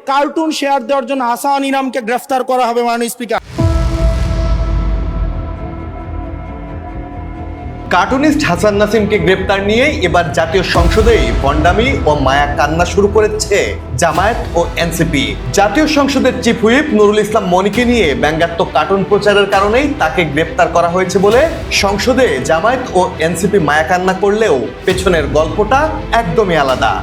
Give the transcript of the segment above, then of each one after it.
Cartoon share দেওয়ার জন্য হাসান ইনামকে গ্রেফতার করা হবে মাননীয় স্পিকার। কার্টুনিস্ট হাসান নাসিমকে গ্রেপ্তার নিয়ে এবার জাতীয় সংসদেই ভণ্ডামি ও মায়া কান্না শুরু করেছে জামায়াত ও এনসিপি। জাতীয় সংসদের চিফ হুইপ নুরুল ইসলাম মনিকে নিয়ে ব্যঙ্গাত্মক কার্টুন প্রচারের কারণেই তাকে গ্রেপ্তার করা হয়েছে বলে সংসদে জামায়াত ও এনসিপি মায়া কান্না করলেও পেছনের গল্পটা একদমই আলাদা।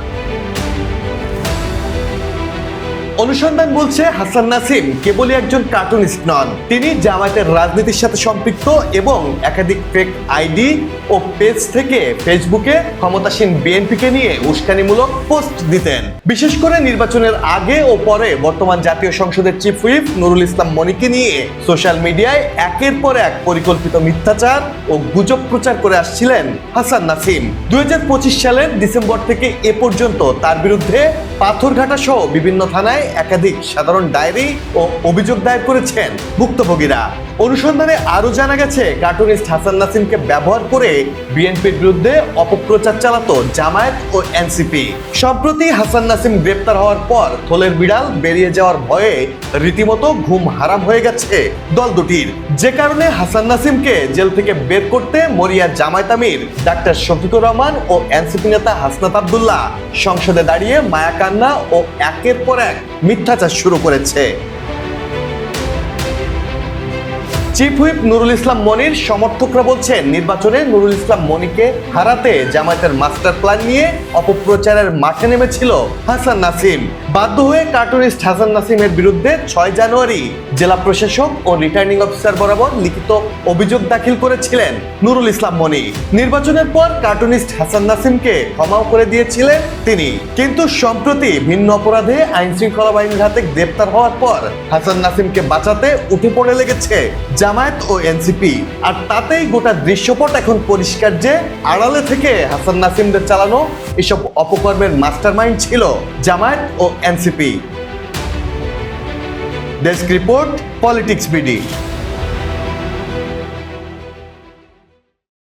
অনুসন্ধান বলছে হাসান নাসিম কেবলই একজন কার্টুনিস্ট নন, তিনি জামায়াতের রাজনীতির সাথে সম্পৃক্ত এবং একাধিক ফেক আইডি ও পেজ থেকে ফেসবুকে ক্ষমতাসীন বিএনপিকে নিয়ে উস্কানিমূলক পোস্ট দিতেন। বিশেষ করে নির্বাচনের আগে ও পরে বর্তমান জাতীয় সংসদের চিফ হুইপ নুরুল ইসলাম মনিকে নিয়ে সোশ্যাল মিডিয়ায় একের পর এক পরিকল্পিত মিথ্যাচার ও গুজব প্রচার করে আসছিলেন হাসান নাসিম। 2025 সালের ডিসেম্বর থেকে এ পর্যন্ত তার বিরুদ্ধে পাথরঘাটা সহ বিভিন্ন থানায় একাধিক সাধারণ ডায়েরি ও অভিযোগ দায়ের করেছেন ভুক্তভোগীরা। অনুসন্ধানে আরো জানা গেছে কার্টুনিস্ট হাসান নাসিমকে ব্যবহার করে বিএনপির বিরুদ্ধে অপপ্রচার চালাতো জামায়াত ও এনসিপি। সম্প্রতি হাসান নাসিম গ্রেপ্তার হওয়ার পর থলের বিড়াল বেরিয়ে যাওয়ার ভয়ে রীতিমতো ঘুম হারাম হয়ে গেছে দল দুটির, যে কারণে হাসান নাসিমকে জেল থেকে বের করতে মরিয়া জামায়াত আমির ডাক্তার শফিকুর রহমান ও এনসিপি নেতা হাসনাত আব্দুল্লাহ সংসদে দাঁড়িয়ে মায়া কান্না ও একের পর এক মিথ্যাচার শুরু করেছে। চিফ হুইপ নুরুল ইসলাম মনির সমর্থকরা বলছেন নির্বাচনে নুরুল ইসলাম মনিকে হারাতে জামায়াতের মাস্টার প্ল্যান নিয়ে অপপ্রচারের মাঠে নেমেছিল হাসান নাসিম। বাধ্য হয়ে কার্টুনিস্ট হাসান নাসিমের বিরুদ্ধে 6 জানুয়ারি জেলা প্রশাসক ও রিটার্নিং অফিসার বরাবর লিখিত অভিযোগ দাখিল করেছিলেন নুরুল ইসলাম মনি। নির্বাচনের পর কার্টুনিস্ট হাসান নাসিমকে ক্ষমাও করে দিয়েছিলেন তিনি, কিন্তু সম্প্রতি ভিন্ন অপরাধে আইন শৃঙ্খলা বাহিনীর হাতে গ্রেপ্তার হওয়ার পর হাসান নাসিমকে বাঁচাতে উঠে পড়ে লেগেছে জামায়াত ও এনসিপি। আর তাতেই গোটা দৃশ্যপট এখন পরিষ্কার যে আড়ালে থেকে হাসান নাসিমদের চালানো এসব অপকর্মের মাস্টারমাইন্ড ছিল জামায়াত ও NCP. Desk report, politics BD.